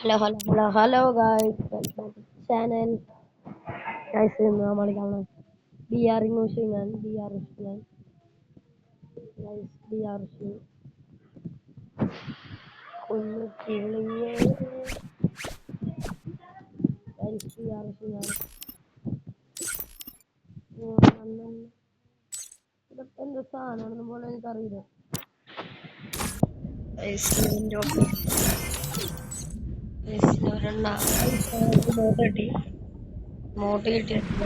Hello guys, welcome to the channel. Guys, ഇന്ന് നമ്മൾ കാണാൻ BR ഞാൻ BR ഞാൻ guys BR ഒന്ന് കിളിയേ guys BR ഞാൻ ഇതൊക്കെ എന്ത് സാധനമാണെന്ന് പോലും എനിക്കറിയില്ല guys മോട്ട് കിട്ടിയിട്ടുണ്ട്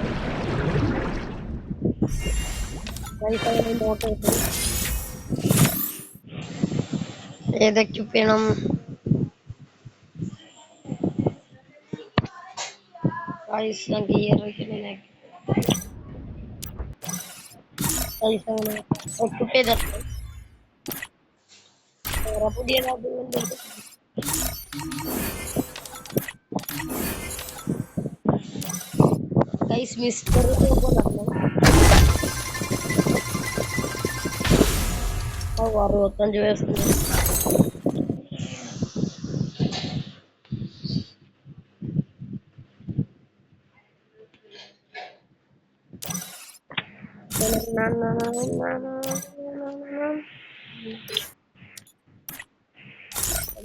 ഏതൊക്കെ വേണം പൈസ ഗിയർ പൈസ ഒക്കുപ്പ് ചെയ്തിട്ടുണ്ട് പുതിയ ഗൈസ് മിസ്റ്റർ 65 വയസ്സുണ്ട്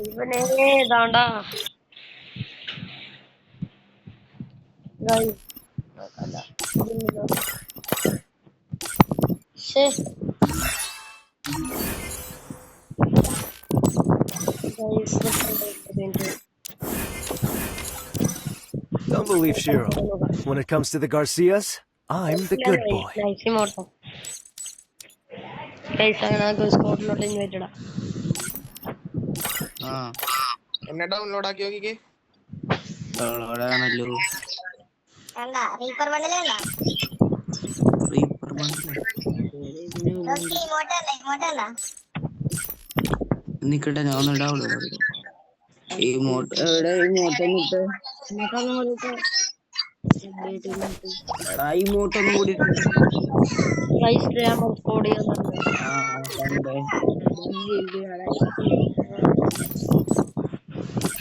ഇവനെ ഏതാണ്ടാ Don't believe Shiro. When it comes to the Garcias, I'm the good boy. എന്നെ ഡൗൺലോഡ് ആക്കി നോക്കിക്കേ. ഡൗൺലോഡ് ആണല്ലോ. നിക്കട്ടെ ഞാൻ ഒന്ന് ഡൗൺലോഡ് ഈ മോട്ട് എവിടെ ഈ മോട്ടൊന്നും എടാ ഈ മോട്ടൊന്നും കൂടി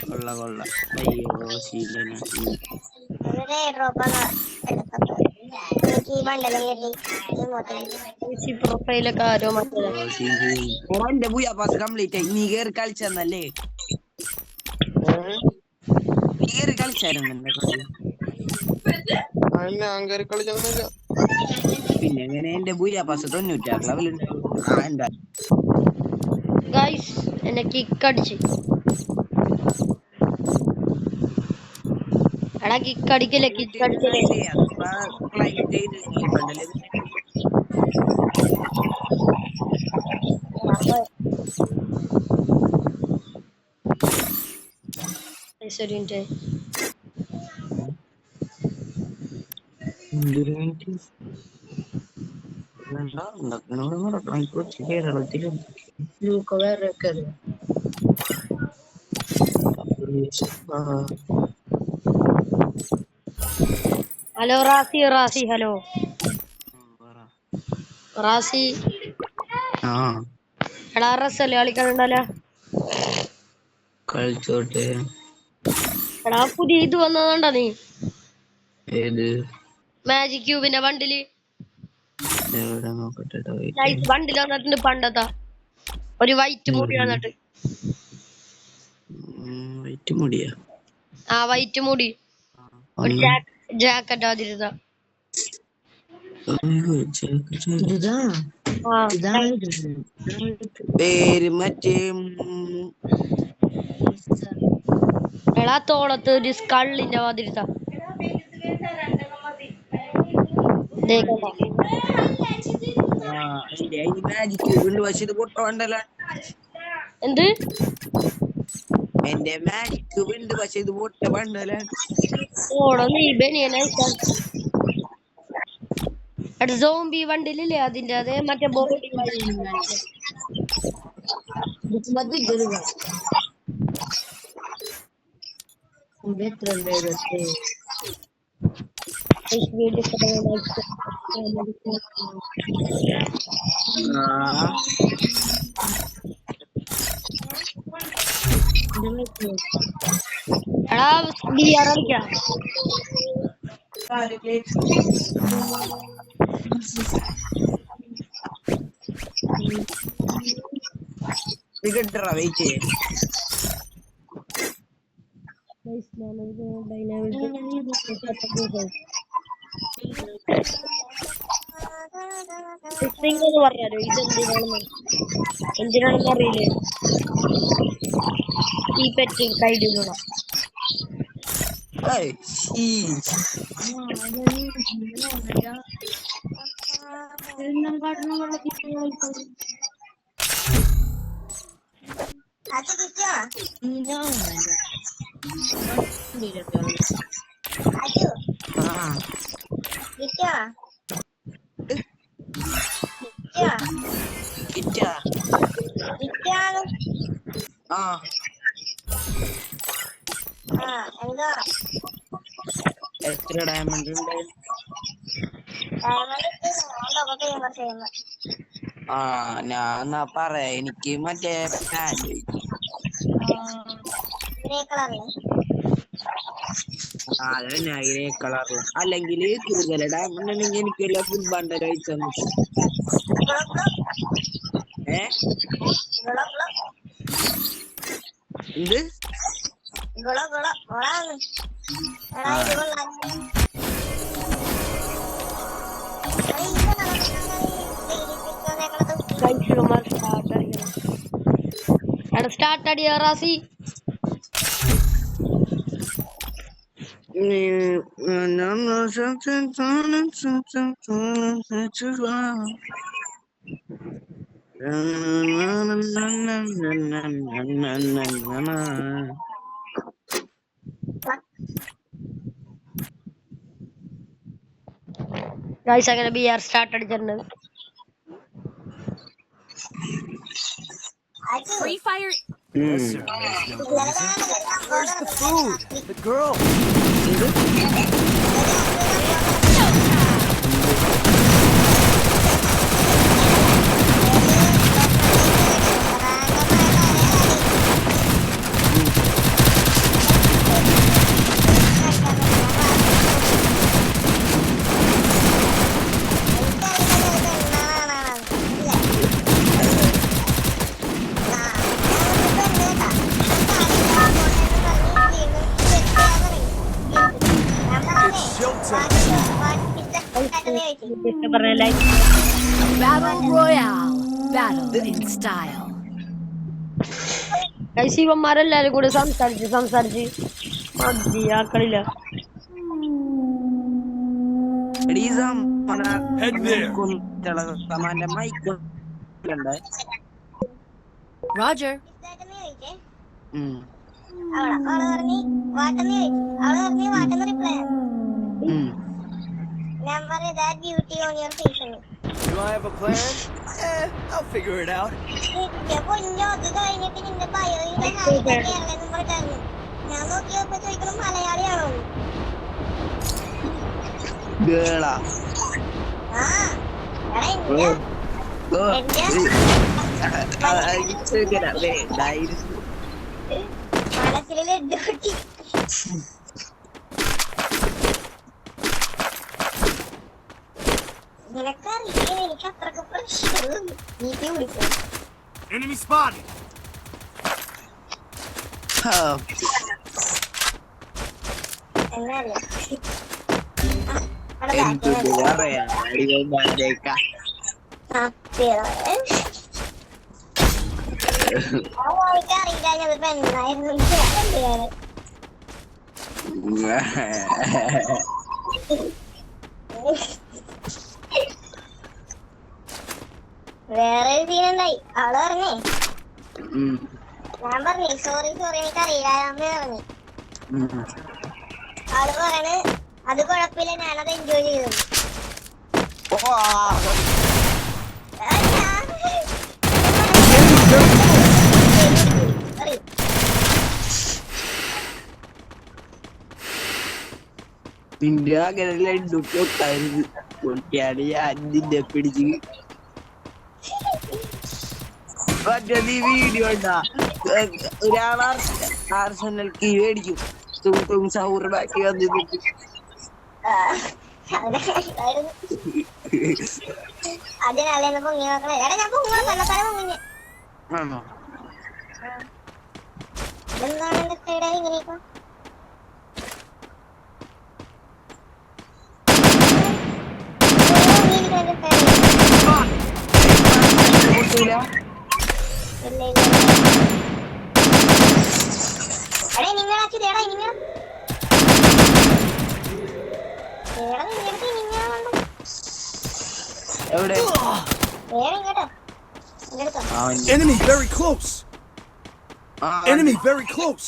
കൊള്ള കൊള്ള അയ്യോ ശീലന എന്റെ പൂയ പാസ് കംപ്ലീറ്റ് ആയി. നീ കേറി കളിച്ചെന്നല്ലേ? നീ കേറി കളിച്ചായിരുന്നു എന്നെ കളി? പിന്നെ എങ്ങനെ എന്റെ പൂയ പാസ് 96 ലെവലുണ്ടാവും? എന്താ എന്നെ കിക്കടിച്ച് എടാ കിക്കടിക്കല്ലേ കിക്കടിക്കല്ലേ ഹലോ റാസി ഹലോ റാസി എടാ റസല്ലേ കളിക്കാനുണ്ടല്ലോ കളിച്ചോട്ടെ. എടാ പുതിയ ഇത് വന്നതുകൊണ്ടാ നീ ഏത് മാജിക് ക്യൂബിന്റെ ബണ്ടില് എവിടെ നോക്കട്ടെ ബണ്ടിൽ വന്നിട്ടുണ്ട് പണ്ടത്തെ ഒരു വൈറ്റ് മുടി വന്നിട്ട് വൈറ്റ് മുടിയാ വൈറ്റ് മുടി ഒരു ജാക്കറ്റ് അതിരുതാ പേര് മറ്റേ എടാ തോളത്ത് ഒരു സ്കള്ളിന്റെ മാതിരിതാ മാജിക് ക്യൂബ് ഉണ്ട്. പക്ഷെ ഇത് പൊട്ടണ്ടല്ലോ. എന്ത് എന്റെ മാജിക് ക്യൂബ് ഉണ്ട് പക്ഷെ ഇത് പൊട്ട പണ്ടല്ലേ. സോംബി വണ്ടിലില്ലേ അതിന്റെ അതേ മറ്റേ ബോഡി എടാ ബിആർ കളിക്കാം. കിട്ടറ വെയിറ്റ് പറഞ്ഞാലോ ഇതെന്തിനാണെന്ന് എന്തിനാണെന്ന് അറിയില്ലേ? ഈ പെറ്റ് കൈഡിലുള്ള എത്ര ഡയമണ്ട് ഉണ്ട്? ഞാൻ എന്നാ പറയാ എനിക്ക് മറ്റേ അതന്നെ ഗ്രേ കളറില് അല്ലെങ്കിൽ കൂടുതൽ ഡയമണ്ട് ഉണ്ടെങ്കിൽ എനിക്കുള്ള ഫുൾ ബണ്ടൽ അയച്ചു തന്നു. എന്ത് സ്റ്റാർട്ട് അടിയാ റാസി. ഗൈസ് അങ്ങനെ ബിആർ സ്റ്റാർട്ട് അടിച്ചിട്ടുണ്ട്. Free fire. Yes, sir. There's no reason. Where's the food? The girl. Battle Royale. Battle in style. Guys ഇവന്മാരെല്ലാരും കൂടെ സംസാരിച്ച് മതിയാക്കളില്ല. Roger. Do I have a plan? I'll figure it out. Enemy spotted. വേറെ സീനുണ്ടായി. അവള് പറഞ്ഞേ ഞാൻ പറഞ്ഞേ sorry എനിക്കറിയാമെന്ന് പറഞ്ഞു. അവള് പറയണ് അത് കുഴപ്പമില്ല, ഞാനത് എൻജോയ് ചെയ്തു. നിന്റെ അങ്ങനെ ലഡുക്കൊട്ടായിരുന്നു പൊട്ടിയാണ് അഞ്ചിന്റെ പിടിച്ച് മറ്റേ നീ വീഡിയോ ഉണ്ടാ ഒരാൾ ആർസെനൽക്ക് മേടിക്കും. സൗർ ബാക്കി വന്നിട്ട് അതിനല്ലേ പൊങ്ങി നോക്കണേ. എടാ ഞാൻ പൊങ്ങണം, തന്നെത്താനെ പൊങ്ങിഞ്ഞ്. ആണോ? എന്താണ് എന്റെ സൈഡ് ഇങ്ങനെയൊക്കെ എവിടെ? Enemy very close. Enemy very close.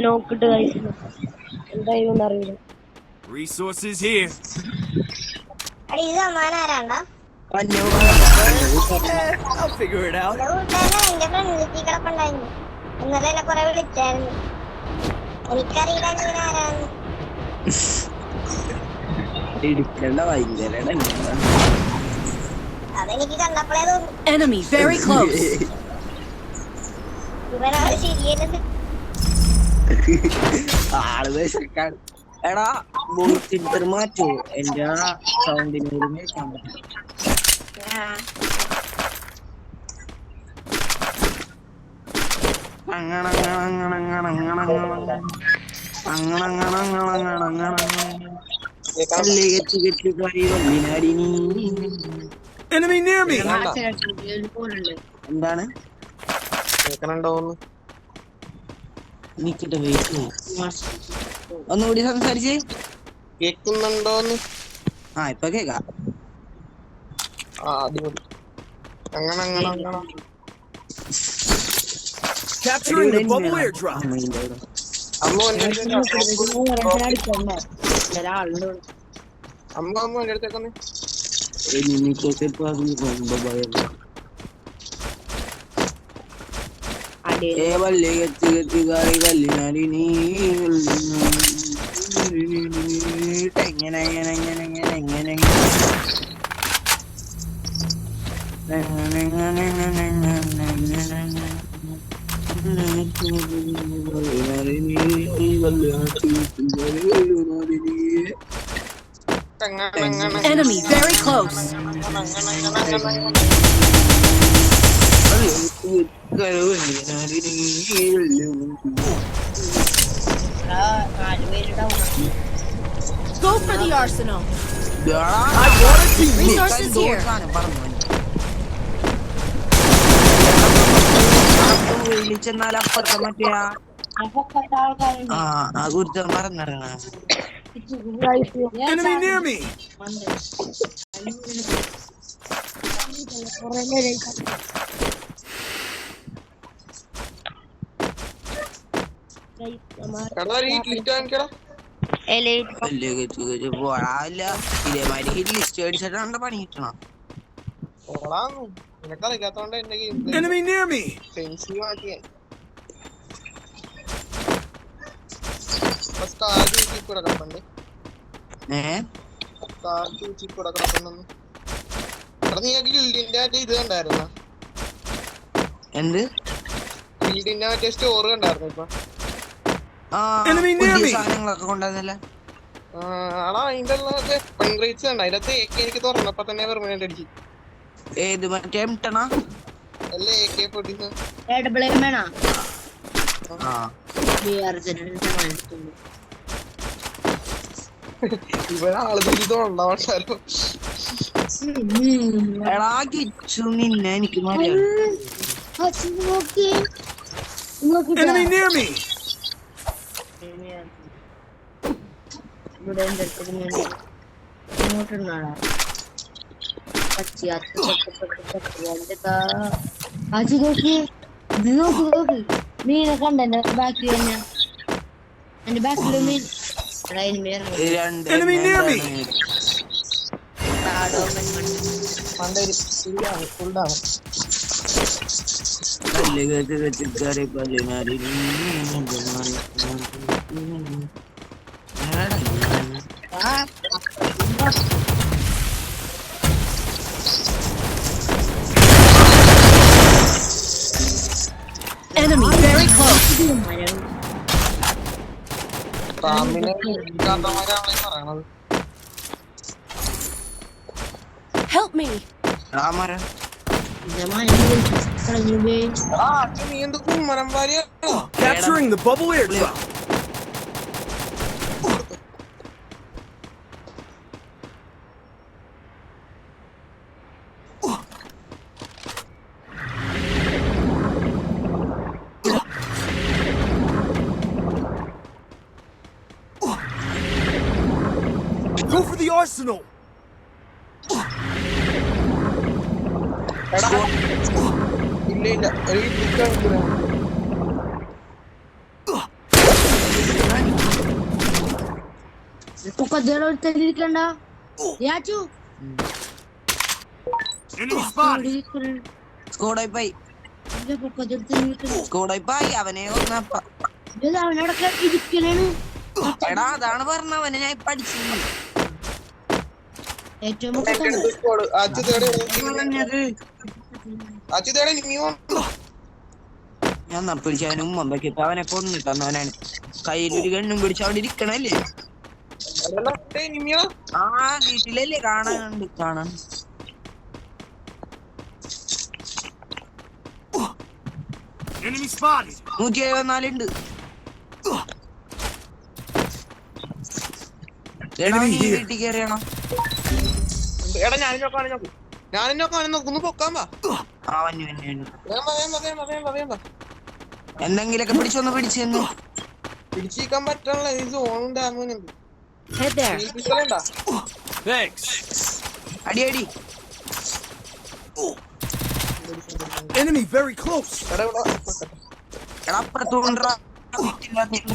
നോക്കിട്ട് കഴിക്കുന്നു. എന്തായിരുന്നു അറിയില്ല. Resources here. ഇത് സമ്മാനാരാണ്ടാ? I'll figure it out. എന്റെ ഫ്രണ്ട് കിടപ്പുണ്ടായിരുന്നു. ഇന്നലെ എന്നെ കൊറേ വിളിച്ചായിരുന്നു. എനിക്കറിയില്ല നീ ആരാന്ന്. അതെനിക്ക് കണ്ടപ്പോഴേ തോന്നി. Enemy very close. ഇവനാണ് ശരിയല്ലേ. എടാ ബോൾട്ടിൽ മാറ്റോ എന്റെ സൗണ്ടിന് കേൾക്കാൻ പറ്റും. Enemy near me. എന്താണ് നിക്കട്ടെ വെയിറ്റ് ഒന്നുകൂടി സംസാരിച്ചേ. കേക്കുന്നുണ്ടോന്ന്? ഇപ്പൊ കേക്കാം. Capturing the bubble airdrop. അമ്മ എന്റെ അടുത്തേക്കൊന്ന്. Enemy very close. Go for the arsenal. I want a team. Resources here. വിളിച്ചെന്നാൽ അപ്പുറത്തെ മറ്റേ കുറിച്ച് മറന്നിറങ്ങ. Enemy near me. ഇതേമാതിരി ലിസ്റ്റ് അടിച്ചിട്ടാണ് പണി കിട്ടണം. നിനക്കറിയാത്തോണ്ട് എന്റെ Enemy near me. സെൻസീവ് ആക്കിയ കിടപ്പുണ്ട്. നീ ഗിൽഡിന്റെ ഇത് കണ്ടായിരുന്ന? എന്ത് ഗിൽഡിന്റെ മറ്റേ സ്റ്റോർ കണ്ടായിരുന്നു ഇപ്പൊ? സാധനങ്ങളൊക്കെ കൊണ്ടുവന്നല്ലേ? ആടാ അതിന്റെ പെൺറേറ്റ്സ് കണ്ട? അതിനകത്ത് എനിക്ക് തുറന്നപ്പോ തന്നെ പെർമനന്റ് അടിച്ചു. ഏത് മറ്റേ എംട്ടണാ? അല്ല AK-47. ഇവരാള് തിരിച്ചോണ്ട പക്ഷാലോ. നിന്നെ എനിക്ക് Enemy near me. മീനെ കണ്ടെന്റെ ബാക്കി തന്നെ എന്റെ ബാക്കില് മീൻ. Enemy near me. Enemy very close. പാമ്പിനെ കാന്തമാരാണ് പറയണത്. Help me. എടാ അച്ഛൻ നീ എന്ത് Kummanam വാരിയാ? Capturing the bubble airdrop. Go for the arsenal. എടാ ഇല്ല ഇല്ല ഒരു ബുക്കാണ്. Enemy spotted. സ്കോഡായി അവനെ ഒന്നപ്പ എടാ അതാണ് പറഞ്ഞവനെ ഞാൻ ഇപ്പൊ അടിച്ചത് ഞാൻ പിടിച്ച അവന് ഉമ്മ വെക്കിട്ട് അവനെ കൊന്നിട്ടവനാണ് കയ്യിലൊരു കണ്ണും പിടിച്ച് അവിടെ ഇരിക്കണല്ലേ ആ വീട്ടിലല്ലേ കാണാനുണ്ട് കാണാൻ Enemy spotted. 174 Enemy here. വീട്ടിൽ കയറിയണോ എടാ ഞാനും നോക്കാനും പൊക്കാൻ വാ. ആ വന്നു വേണ്ട എന്തെങ്കിലൊക്കെ പിടിച്ചൊന്ന് പിടിച്ചെന്ന് പിടിച്ചിരിക്കാൻ പറ്റാനുള്ള ഈ സോണും ഡാമും Head there. Thanks. അടിയടി Enemy very close. എടാ ഇവിടെ എടാ അപ്പുറത്ത് കൊണ്ടുവരാ കണ്ടു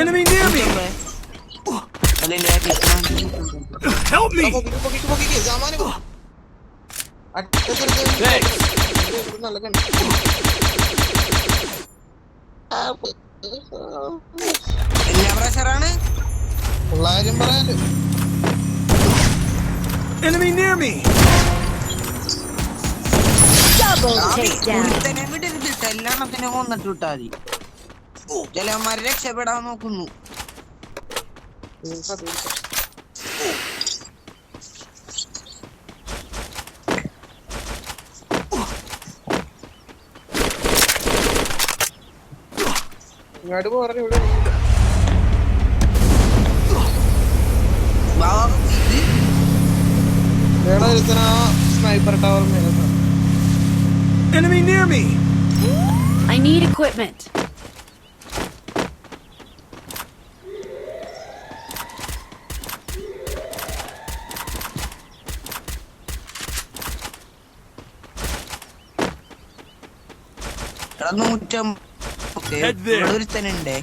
Enemy near me. അതിന്റെ Help me. നല്ല കണ്ടു എല്ലാ പ്രഷറാണ് കാര്യം പറയാല്. Enemy near me. Double takedown. തന്നെ വിടരുതിട്ട് എല്ലാണത്തിനെ കൊന്നിട്ട് വിട്ടാ മതി ചിലവന്മാര് രക്ഷപ്പെടാൻ നോക്കുന്നു ഇങ്ങോട്ട് പോരാ ഇവിടെ sniper tower. Enemy near me. I need equipment. Head there. ഒരുത്തനുണ്ടേ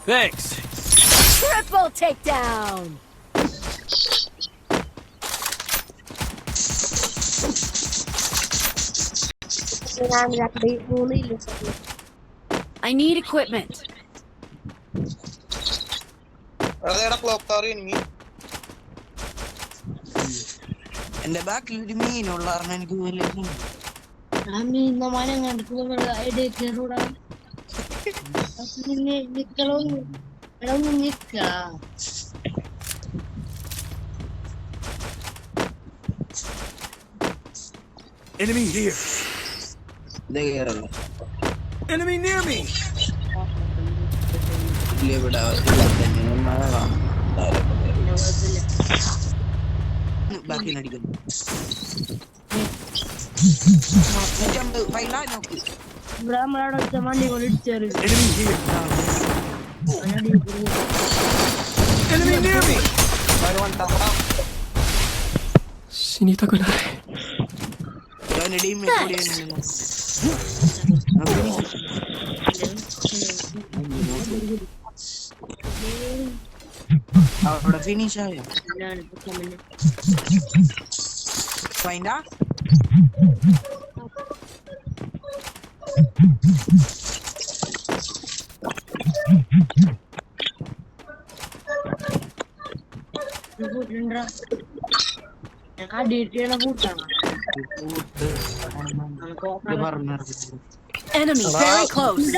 Thanks. Triple takedown. I need equipment. Clock tower എനിക്ക് എന്റെ ബാക്കിൽ ഒരു മീനുള്ള കാരണം എനിക്ക് Enemy here. Enemy near me. ബാക്കി അടിക്കുന്നു Enemy here. Enemy near me. 死にたくない。അവിടെ ഫിനിഷ് ആയോ ഫൈൻഡാ Enemy very close.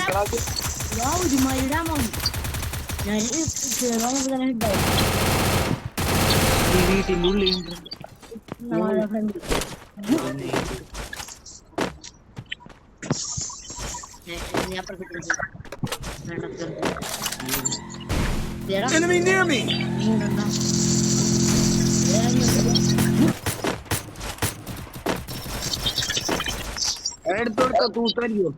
വീട്ടിനുള്ളിൽ Enemy near me! എടുത്തോടുത്ത തൂത്തരിയോ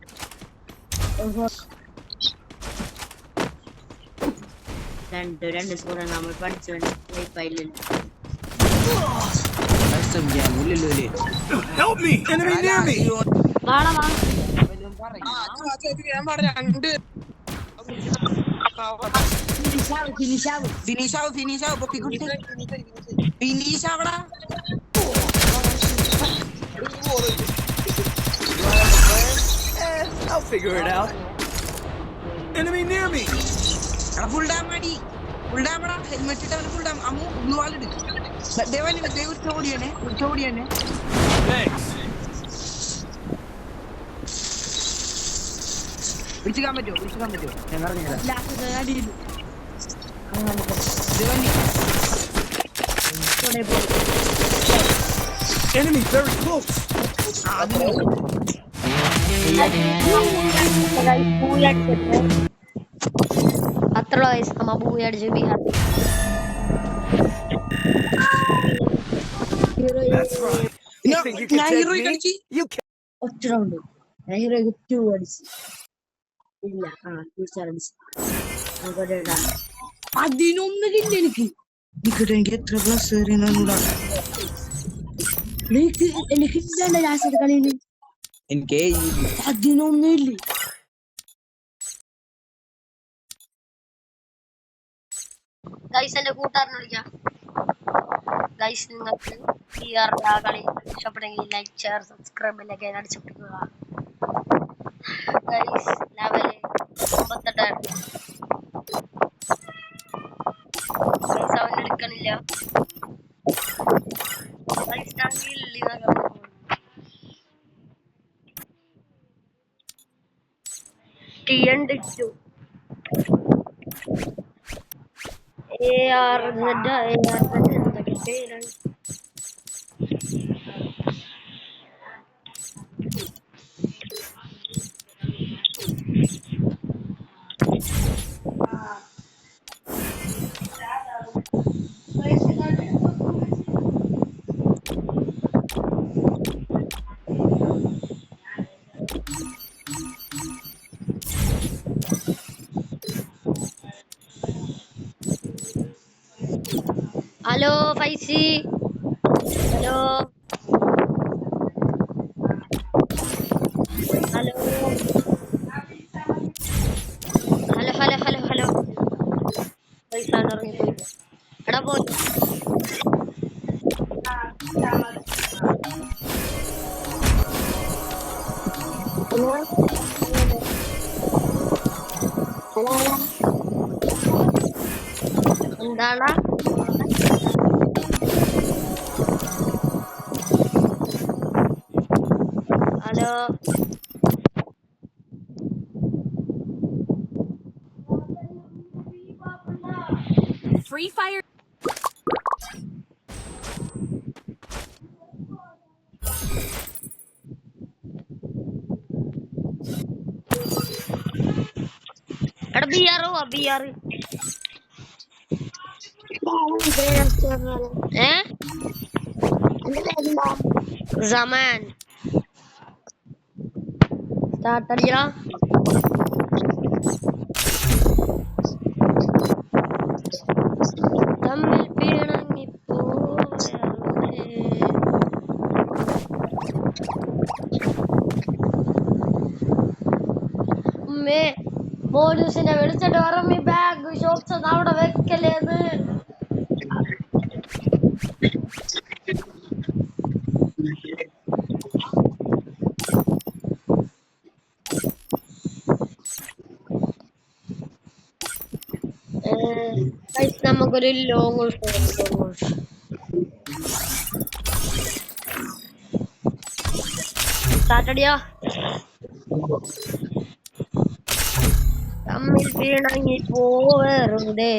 രണ്ട് സ്കോർ നമ്മൾ പഠിച്ചു Help me! Enemy near me! ഫിനിഷാവ് പൊക്കിക്കുട്ടി ഫിനിഷാവടാ I'll figure it out. Enemy near me! Full ഡാം അടി ഫുൾ ഡാമടാ ഹെൽമെറ്റ് ഇട്ടവന് ഫുൾ ഡാം അമ്മു ബ്ലൂ വാൾ ഇട് ദേവനി ഉച്ചോടിയാണ് Thanks. പിടിച്ചിക്കാൻ പറ്റുമോ ഞാൻ പറഞ്ഞില്ല ദേവനി Enemy very close. അത്ര വയസ്സ് നമ്മ ഭൂമി അടിച്ച് Bihar That's right. You think you can take me? You can. ഒറ്റ റൗണ്ട് ഹീറോയ്ക്ക് 2 അടിച്ച് ഇല്ല അടിച്ച് 11 കില്ല എനിക്ക് എനിക്ക് എത്ര പ്ലസ് എറിയുന്നൂടാ എനിക്ക് ലാസ്റ്റ് കളിയില് എനിക്ക് 11 ഇല്ല ഗൈസ് എന്റെ കൂട്ടുകാരനെ വിളിക്കാം ഗൈസ് നിങ്ങൾക്ക് ഈ കളി ഇഷ്ടപ്പെട്ടെങ്കിൽ ലൈക്ക് ഷെയർ സബ്സ്ക്രൈബ് എല്ലാം അടിച്ചു പിടിക്കുക ഗൈസ് ലെവല് 58 ഗൈസ് അവൻ എടുക്കണില്ല ഗൈസ് ഞാൻ TN2 ARZ എന്തൊക്കെ പേരാണ് hello Faizi hello hello hello hello hello hello പൈസ ഇറങ്ങിപ്പോയി എടാ പോ എന്താണ് ഹലോ Free Fire. എടാ ബിആർ Zaman start aja തമ്മിൽ പിണങ്ങിപ്പോയ പോലീസിനെ വിളിച്ചിട്ട് പറഞ്ഞു ഈ ബാഗ് ഷോപ്സ് ഒന്നും അവിടെ വെക്കലേന്ന്. നമുക്കൊരു ലോങ് സ്റ്റാർട്ടടിയാ. തമ്മിൽ പിണങ്ങി പോവരുതേ.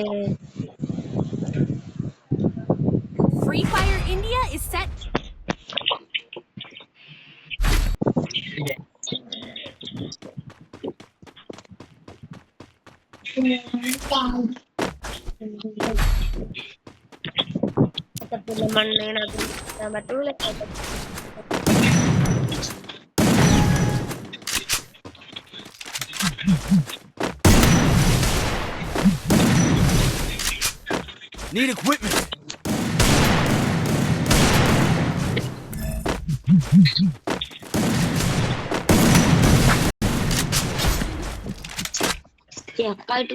Free Fire India is set. മണ്ണിനകത്ത് പറ്റൂല. Need equipment. സ്റ്റെപ്പായിട്ട്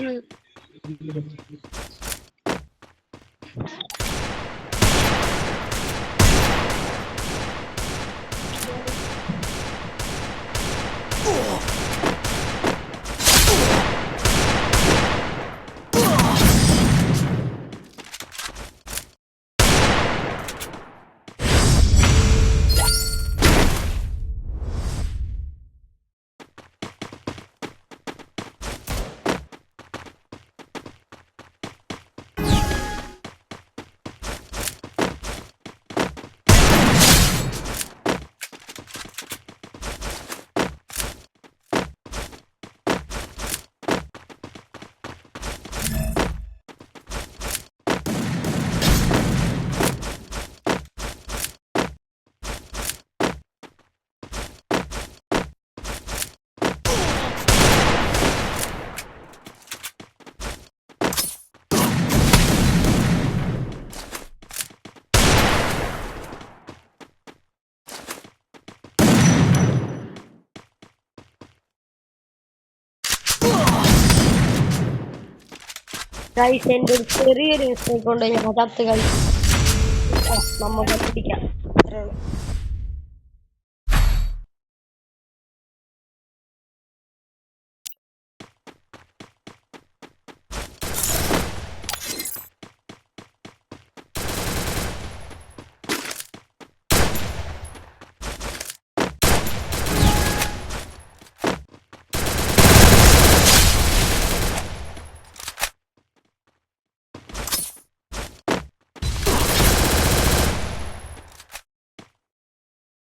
ഗൈസ്, എൻ്റെ ഒരു ചെറിയൊരു മിസ്റ്റേക്ക് കൊണ്ട് ഞാൻ ചത്ത് കഴിച്ചു. നമുക്ക് പിടിക്കാം.